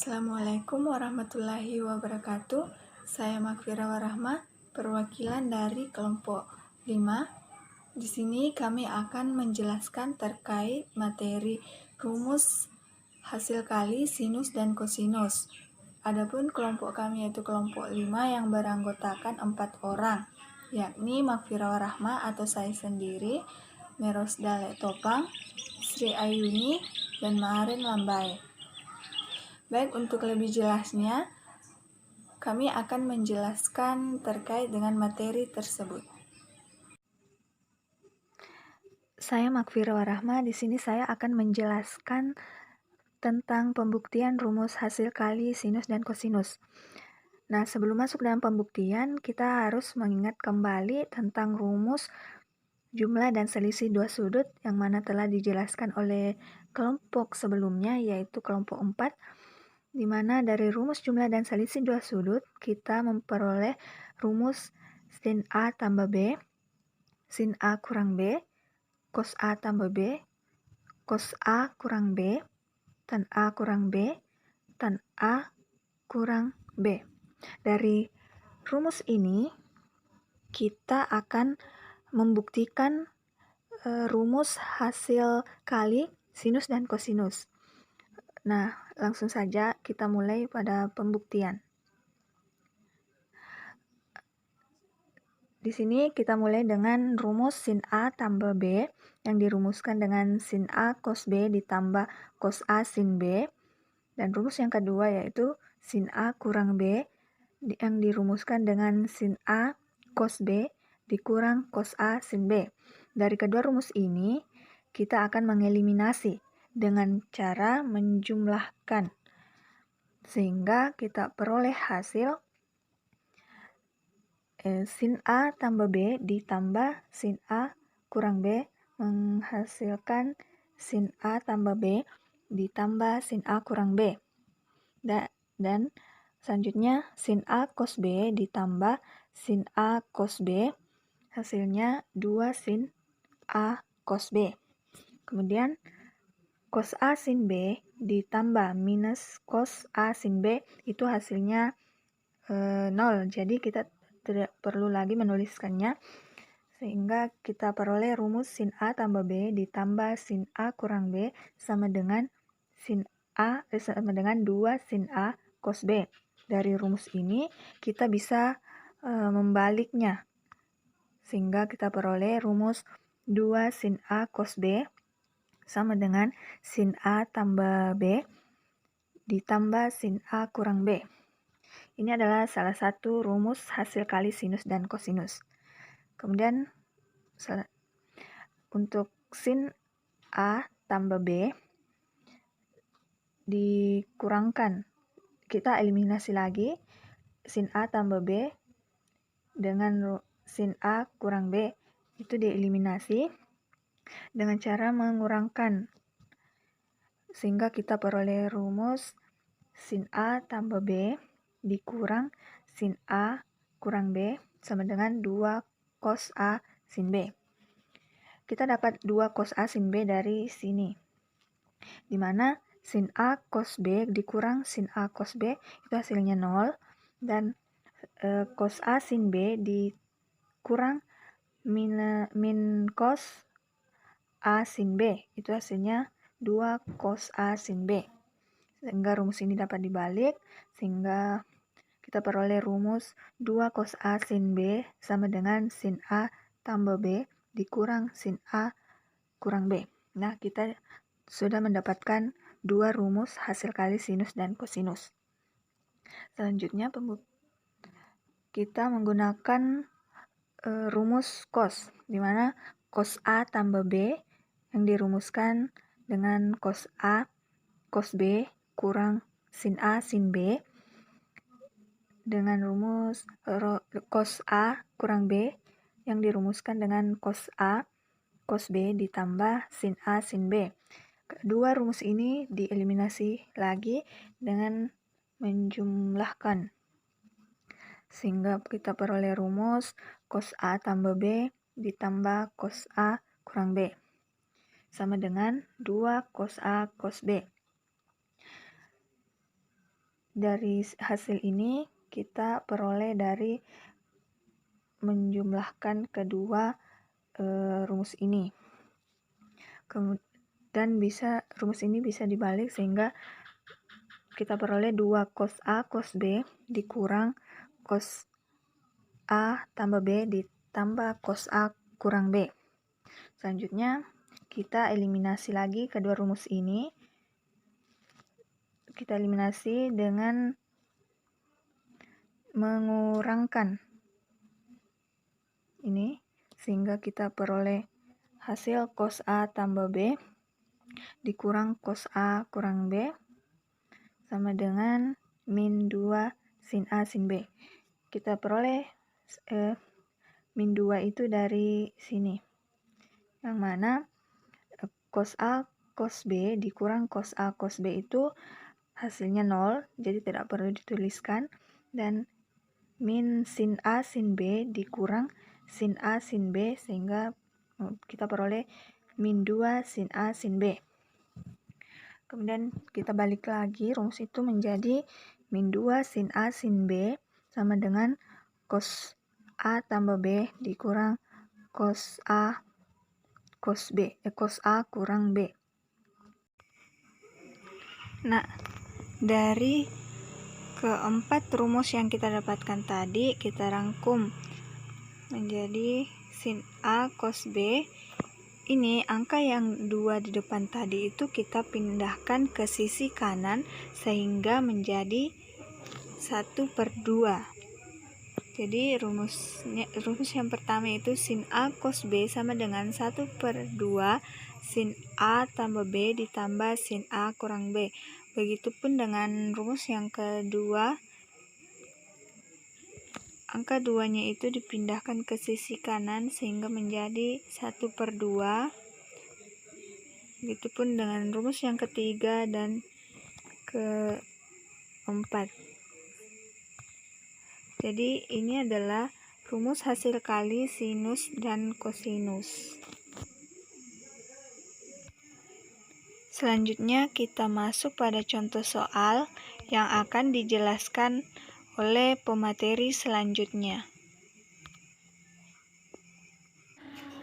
Assalamualaikum warahmatullahi wabarakatuh. Saya Makfira Warahmah, perwakilan dari kelompok 5. Di sini kami akan menjelaskan terkait materi rumus hasil kali sinus dan kosinus. Adapun kelompok kami yaitu kelompok 5 yang beranggotakan 4 orang, yakni Makfira Warahmah atau saya sendiri, Merosda Topang, Sri Ayuni, dan Maren Lambai. Baik, untuk lebih jelasnya, kami akan menjelaskan terkait dengan materi tersebut. Saya Makfira Warahmah, di sini saya akan menjelaskan tentang pembuktian rumus hasil kali sinus dan kosinus. Nah, sebelum masuk dalam pembuktian, kita harus mengingat kembali tentang rumus jumlah dan selisih dua sudut yang mana telah dijelaskan oleh kelompok sebelumnya, yaitu kelompok 4. Di mana dari rumus jumlah dan selisih dua sudut, kita memperoleh rumus sin A tambah B, sin A kurang B, cos A tambah B, cos A kurang B, tan A kurang B, tan A kurang B. Dari rumus ini, kita akan membuktikan rumus hasil kali sinus dan kosinus. Nah, langsung saja kita mulai pada pembuktian. Di sini kita mulai dengan rumus sin A tambah B yang dirumuskan dengan sin A cos B ditambah cos A sin B. Dan rumus yang kedua yaitu sin A kurang B yang dirumuskan dengan sin A cos B dikurang cos A sin B. Dari kedua rumus ini, kita akan mengeliminasi dengan cara menjumlahkan, sehingga kita peroleh hasil sin A tambah B ditambah sin A kurang B menghasilkan sin A tambah B ditambah sin A kurang B. Dan selanjutnya sin A cos B ditambah sin A cos B, hasilnya 2 sin A cos B. Kemudian cos A sin B ditambah minus cos A sin B, itu hasilnya 0. Jadi kita tidak perlu lagi menuliskannya, sehingga kita peroleh rumus sin A tambah B ditambah sin A kurang B sama dengan 2 sin A cos B. Dari rumus ini kita bisa membaliknya, sehingga kita peroleh rumus 2 sin A cos B sama dengan sin A tambah B ditambah sin A kurang B. Ini adalah salah satu rumus hasil kali sinus dan kosinus. Kemudian untuk sin A tambah B dikurangkan, kita eliminasi lagi sin A tambah B dengan sin A kurang B, itu dieliminasi dengan cara mengurangkan, sehingga kita peroleh rumus sin A tambah B dikurang sin A kurang B sama dengan 2 cos A sin B. Kita dapat 2 cos A sin B dari sini, di mana sin A cos B dikurang sin A cos B itu hasilnya 0, dan cos A sin B dikurang min cos A sin B, itu hasilnya 2 cos A sin B. Sehingga rumus ini dapat dibalik, sehingga kita peroleh rumus 2 cos A sin B sama dengan sin A tambah B dikurang sin A kurang B. Nah, kita sudah mendapatkan dua rumus hasil kali sinus dan kosinus. Selanjutnya, kita menggunakan rumus cos, di mana cos A tambah B yang dirumuskan dengan cos A cos B kurang sin A sin B, dengan rumus cos A kurang B yang dirumuskan dengan cos A cos B ditambah sin A sin B. Kedua rumus ini dieliminasi lagi dengan menjumlahkan, sehingga kita peroleh rumus cos A tambah B ditambah cos A kurang B sama dengan 2 cos A cos B. dari hasil ini kita peroleh dari menjumlahkan kedua rumus ini. Dan rumus ini bisa dibalik sehingga kita peroleh 2 cos A cos B dikurang cos A tambah B ditambah cos A kurang B. Selanjutnya kita eliminasi lagi kedua rumus ini. Kita eliminasi dengan mengurangkan ini sehingga kita peroleh hasil cos A tambah B dikurang cos A kurang B sama dengan min 2 sin A sin B. Kita peroleh min 2 itu dari sini, yang mana cos A cos B dikurang cos A cos B itu hasilnya 0, jadi tidak perlu dituliskan, dan min sin A sin B dikurang sin A sin B sehingga kita peroleh min 2 sin A sin B. Kemudian kita balik lagi rumus itu menjadi min 2 sin A sin B sama dengan cos A tambah B dikurang cos A cos B, cos A kurang B. Nah, dari keempat rumus yang kita dapatkan tadi kita rangkum menjadi sin A cos B. Ini angka yang 2 di depan tadi itu kita pindahkan ke sisi kanan sehingga menjadi 1/2. Jadi rumus yang pertama itu sin A cos B sama dengan 1/2 sin A tambah B ditambah sin A kurang B. Begitupun dengan rumus yang kedua, angka 2-nya itu dipindahkan ke sisi kanan sehingga menjadi 1/2. Begitupun dengan rumus yang ketiga dan keempat. Jadi ini adalah rumus hasil kali sinus dan kosinus. Selanjutnya kita masuk pada contoh soal yang akan dijelaskan oleh pemateri selanjutnya.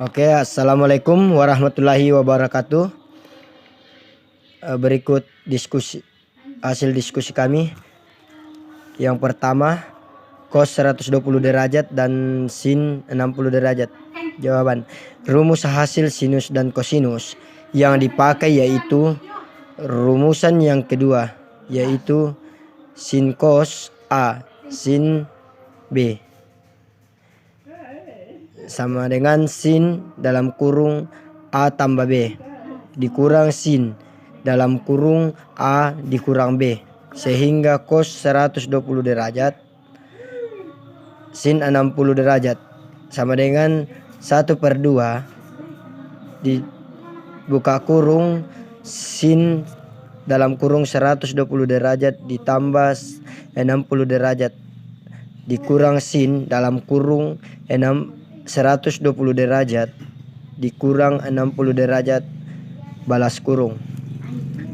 Oke, assalamualaikum warahmatullahi wabarakatuh. Berikut hasil diskusi kami. Yang pertama, cos 120 derajat dan sin 60 derajat. Jawaban, rumus hasil sinus dan kosinus yang dipakai yaitu rumusan yang kedua, yaitu sin cos A sin B sama dengan sin dalam kurung A tambah B dikurang sin dalam kurung A dikurang B, sehingga cos 120 derajat sin 60 derajat sama dengan 1/2 dibuka kurung sin dalam kurung 120 derajat ditambah 60 derajat dikurang sin dalam kurung 120 derajat dikurang 60 derajat balas kurung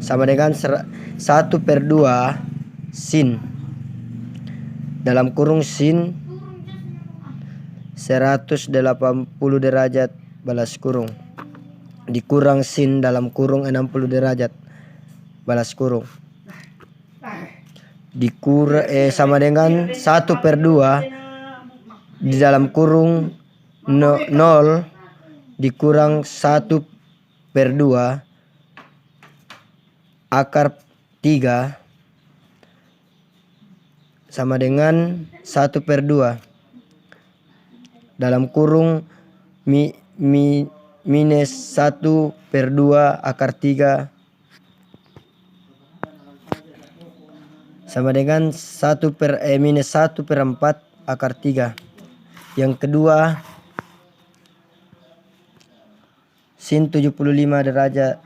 sama dengan 1/2 sin dalam kurung sin 180 derajat balas kurung dikurang sin dalam kurung 60 derajat balas kurung sama dengan 1/2 di dalam kurung 0 dikurang 1/2 akar 3 sama dengan 1/2 dalam kurung minus 1/2 akar 3 sama dengan minus 1/4 akar 3. Yang kedua, sin 75 derajat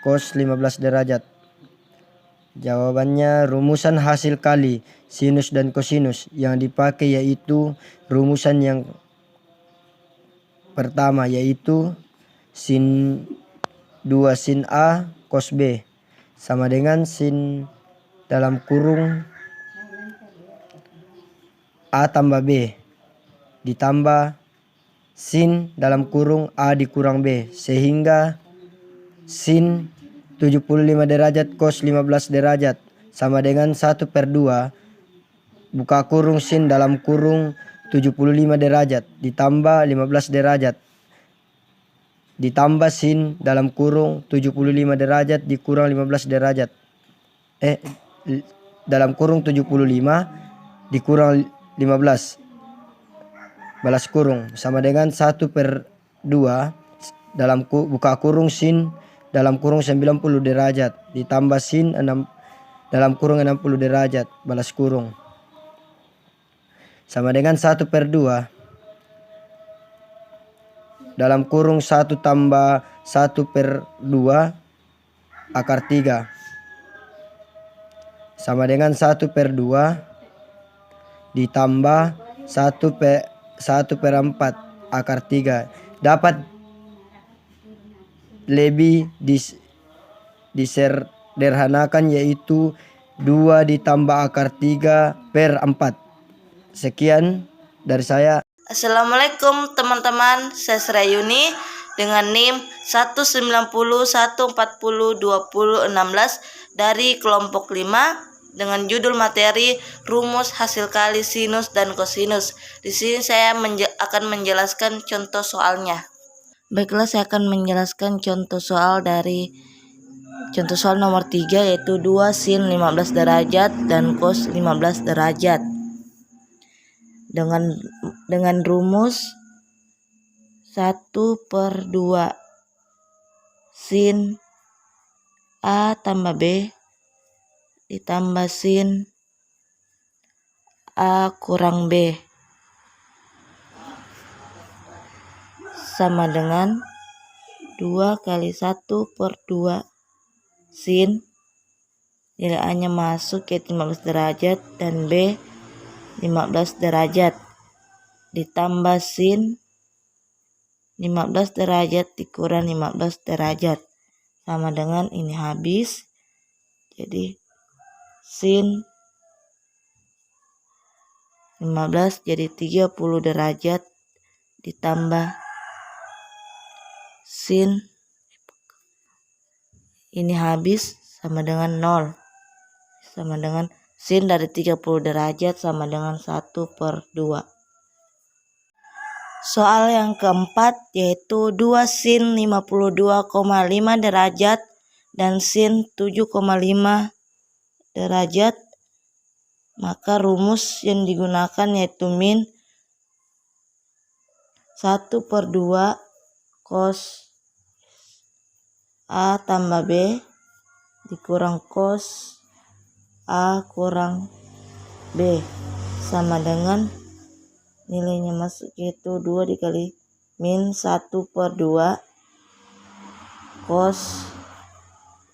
cos 15 derajat. Jawabannya rumusan hasil kali sinus dan kosinus yang dipakai yaitu rumusan yang pertama yaitu sin 2 sin A cos B sama dengan sin dalam kurung A tambah B ditambah sin dalam kurung A dikurang B sehingga sin 75 derajat cos 15 derajat sama dengan 1/2 buka kurung sin dalam kurung 75 derajat ditambah 15 derajat ditambah sin dalam kurung 75 derajat dikurang 15 derajat dalam kurung 75 dikurang 15 balas kurung sama dengan 1/2 dalam buka kurung sin dalam kurung 90 derajat ditambah sin dalam kurung 60 derajat balas kurung sama dengan 1/2 dalam kurung 1 tambah 1/2 akar 3 sama dengan 1/2 ditambah 1/4 akar 3 dapat lebih disederhanakan yaitu 2 ditambah akar 3/4. Sekian dari saya. Assalamualaikum teman-teman, saya Srayuni dengan NIM 19014020016 dari kelompok 5 dengan judul materi rumus hasil kali sinus dan kosinus. Di sini saya akan menjelaskan contoh soalnya. Baiklah, saya akan menjelaskan contoh soal nomor 3 yaitu 2 sin 15 derajat dan cos 15 derajat. Dengan rumus 1/2 sin A tambah B ditambah sin A kurang B sama dengan 2 kali 1/2 sin nilai A-nya masuk yaitu 15 derajat dan B 15 derajat ditambah sin 15 derajat dikurang 15 derajat sama dengan ini habis, jadi sin 15 jadi 30 derajat ditambah sin ini habis sama dengan 0 sama dengan sin dari 30 derajat sama dengan 1/2. Soal yang keempat yaitu 2 sin 52,5 derajat dan sin 7,5 derajat. Maka rumus yang digunakan yaitu min 1/2 cos A tambah B dikurang cos A kurang B sama dengan nilainya masuk yaitu 2 dikali min 1/2 cos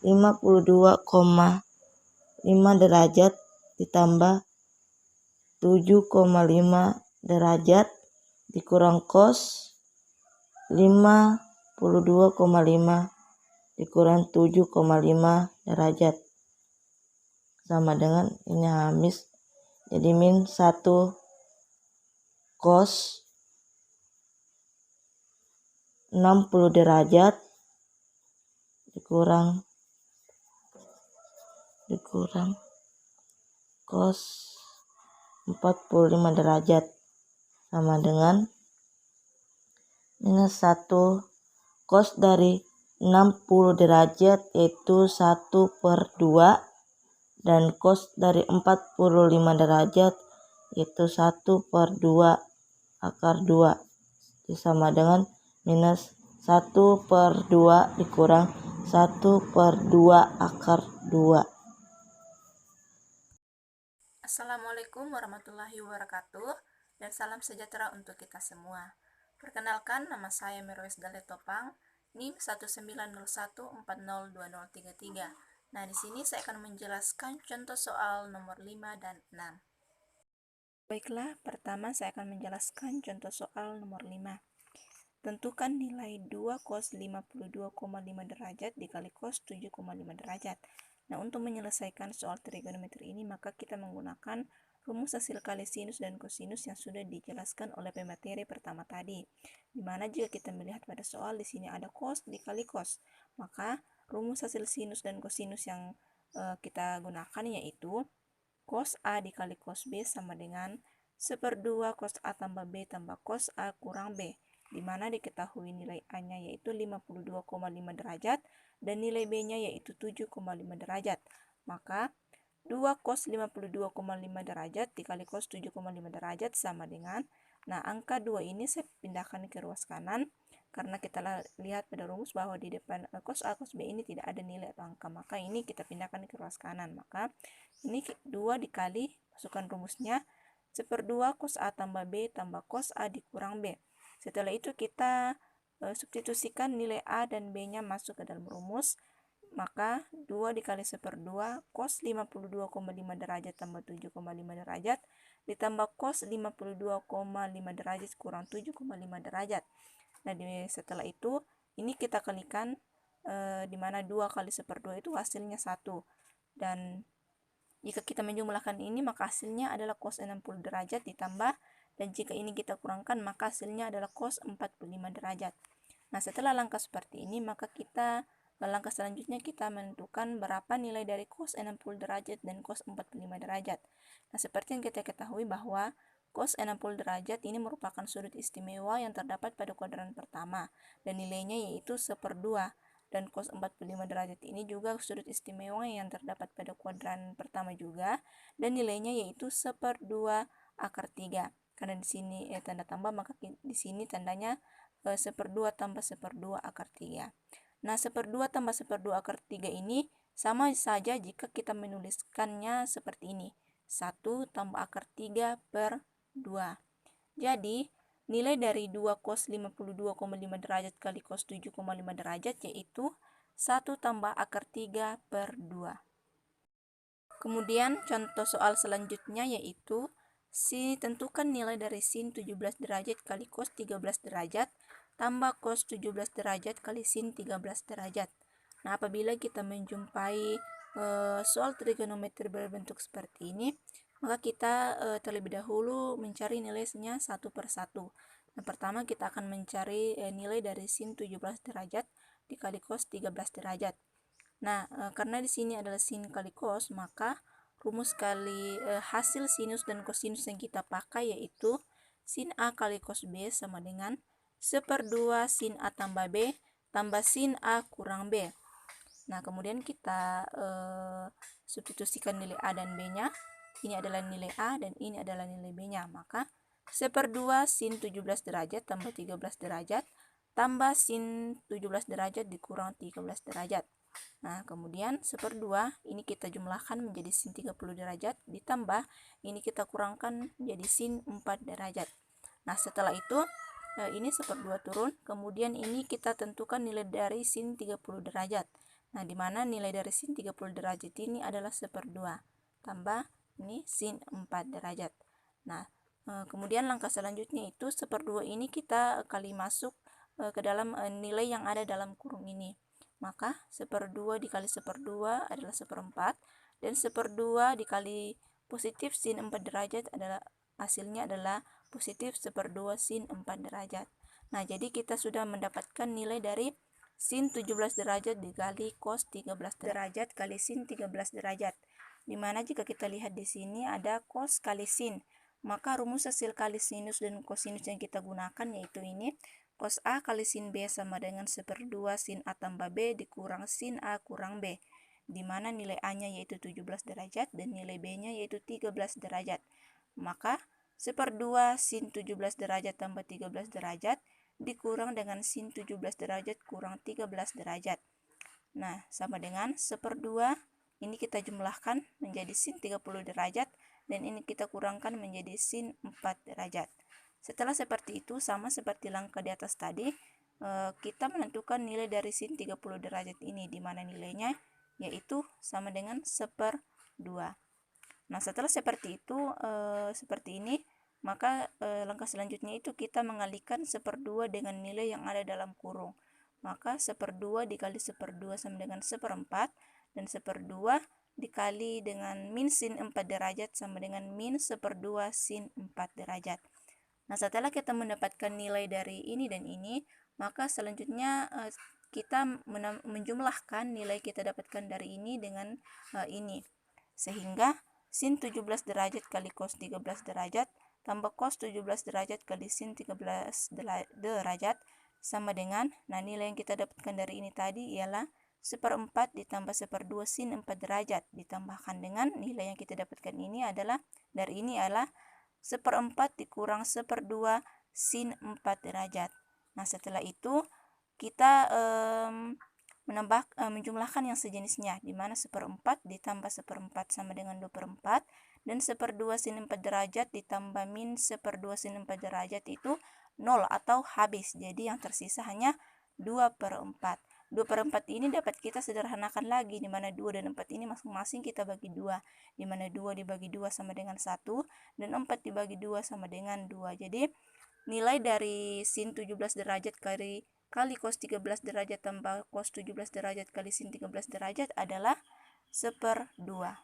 52,5 derajat ditambah 7,5 derajat dikurang cos 52,5 dikurang 7,5 derajat sama dengan ini habis jadi min 1 cos 60 derajat dikurang cos 45 derajat sama dengan minus 1 cos dari 60 derajat yaitu 1/2 dan cos dari 45 derajat yaitu 1/2 akar 2 sama dengan minus 1/2 dikurang 1/2 akar 2. Assalamualaikum warahmatullahi wabarakatuh dan salam sejahtera untuk kita semua. Perkenalkan, nama saya Merwes Galet Topang, NIM 19014020033. Nah, di sini saya akan menjelaskan contoh soal nomor 5 dan 6. Baiklah, pertama saya akan menjelaskan contoh soal nomor 5. Tentukan nilai 2 cos 52,5 derajat dikali cos 7,5 derajat. Nah, untuk menyelesaikan soal trigonometri ini, maka kita menggunakan rumus hasil kali sinus dan kosinus yang sudah dijelaskan oleh pemateri pertama tadi. Dimana jika kita melihat pada soal di sini ada cos dikali cos, maka rumus hasil sinus dan kosinus yang kita gunakan yaitu cos A dikali cos B sama dengan 1/2 cos A tambah B tambah cos A kurang B, dimana diketahui nilai A-nya yaitu 52,5 derajat dan nilai B-nya yaitu 7,5 derajat. Maka 2 cos 52,5 derajat dikali cos 7,5 derajat sama dengan, nah angka 2 ini saya pindahkan ke ruas kanan, karena kita lihat pada rumus bahwa di depan cos A cos B ini tidak ada nilai atau angka, maka ini kita pindahkan ke ruas kanan. Maka ini 2 dikali, masukkan rumusnya, 1/2 cos A tambah B tambah cos A dikurang B. Setelah itu kita substitusikan nilai A dan B-nya masuk ke dalam rumus, maka 2 dikali 1/2 cos 52,5 derajat tambah 7,5 derajat ditambah cos 52,5 derajat kurang 7,5 derajat. Nah, setelah itu ini kita kalikan, dimana 2 kali 1/2 itu hasilnya 1. Dan jika kita menjumlahkan ini, maka hasilnya adalah cos 60 derajat ditambah, dan jika ini kita kurangkan, maka hasilnya adalah cos 45 derajat. Nah, setelah langkah seperti ini, maka langkah selanjutnya kita menentukan berapa nilai dari cos 60 derajat dan cos 45 derajat. Nah, seperti yang kita ketahui bahwa cos 60 derajat ini merupakan sudut istimewa yang terdapat pada kuadran pertama, dan nilainya yaitu 1/2. Dan cos 45 derajat ini juga sudut istimewa yang terdapat pada kuadran pertama juga, dan nilainya yaitu 1/2 akar 3. Karena di sini tanda tambah, maka di sini tandanya 1/2 tambah 1/2 akar 3. Nah, 1/2 tambah 1/2 akar 3 ini sama saja jika kita menuliskannya seperti ini, 1 tambah akar 3 per 2. Jadi nilai dari 2 cos 52,5 derajat kali cos 7,5 derajat yaitu 1 tambah akar 3 per 2. Kemudian contoh soal selanjutnya yaitu tentukan nilai dari sin 17 derajat kali cos 13 derajat tambah cos 17 derajat kali sin 13 derajat. Nah, apabila kita menjumpai soal trigonometri berbentuk seperti ini, maka kita terlebih dahulu mencari nilainya satu per satu. Yang pertama kita akan mencari nilai dari sin 17 derajat dikali cos 13 derajat. Nah, karena di sini adalah sin kali cos, maka rumus kali hasil sinus dan kosinus yang kita pakai yaitu sin A kali cos B sama dengan 1/2 sin A tambah B tambah sin A kurang B. Nah, kemudian kita substitusikan nilai A dan B-nya. Ini adalah nilai A dan ini adalah nilai B-nya. Maka 1/2 sin 17 derajat tambah 13 derajat tambah sin 17 derajat dikurang 13 derajat. Nah, kemudian 1/2 ini kita jumlahkan menjadi sin 30 derajat ditambah ini kita kurangkan menjadi sin 4 derajat. Nah, setelah itu ini 1/2 turun, kemudian ini kita tentukan nilai dari sin 30 derajat. Nah, dimana nilai dari sin 30 derajat ini adalah 1/2 tambah ini sin 4 derajat. Nah, kemudian langkah selanjutnya itu 1/2 ini kita kali masuk ke dalam nilai yang ada dalam kurung ini. Maka 1/2 dikali 1/2 adalah 1/4, dan 1/2 dikali positif sin 4 derajat adalah hasilnya adalah positif 1/2 sin 4 derajat. Nah, jadi kita sudah mendapatkan nilai dari sin 17 derajat dikali cos 13 derajat kali sin 13 derajat. Dimana jika kita lihat di sini ada cos kali sin, maka rumus hasil kali sinus dan kosinus yang kita gunakan yaitu ini, cos A kali sin B sama dengan 1/2 sin A tambah B dikurang sin A kurang B, dimana nilai A-nya yaitu 17 derajat dan nilai B-nya yaitu 13 derajat. Maka 1/2 sin 17 derajat tambah 13 derajat dikurang dengan sin 17 derajat kurang 13 derajat. Nah, sama dengan 1/2 ini kita jumlahkan menjadi sin 30 derajat dan ini kita kurangkan menjadi sin 4 derajat. Setelah seperti itu, sama seperti langkah di atas tadi, kita menentukan nilai dari sin 30 derajat ini, di mana nilainya yaitu sama dengan 1/2. Nah, setelah seperti itu, seperti ini, maka langkah selanjutnya itu kita mengalihkan 1/2 dengan nilai yang ada dalam kurung. Maka 1/2 dikali 1/2 sama dengan 1/4, dan 1/2 dikali dengan min sin 4 derajat sama dengan min 1/2 sin 4 derajat. Nah, setelah kita mendapatkan nilai dari ini dan ini, maka selanjutnya kita menjumlahkan nilai kita dapatkan dari ini dengan ini. Sehingga sin 17 derajat kali cos 13 derajat tambah cos 17 derajat kali sin 13 derajat sama dengan, nah nilai yang kita dapatkan dari ini tadi ialah 1/4 ditambah 1/2 sin 4 derajat ditambahkan dengan nilai yang kita dapatkan ini adalah dari ini adalah 1/4 dikurang 1/2 sin 4 derajat. Nah, setelah itu kita menjumlahkan yang sejenisnya, di mana 1/4 ditambah 1/4 sama dengan 2/4 dan 1/2 sin 4 derajat ditambah min 1/2 sin 4 derajat itu 0 atau habis. Jadi yang tersisa hanya 2/4. 2/4 ini dapat kita sederhanakan lagi, di mana 2 dan 4 ini masing-masing kita bagi 2, di mana 2 dibagi 2 sama dengan 1 dan 4 dibagi 2 sama dengan 2. Jadi nilai dari sin 17 derajat kali cos 13 derajat tambah cos 17 derajat kali sin 13 derajat adalah 1/2.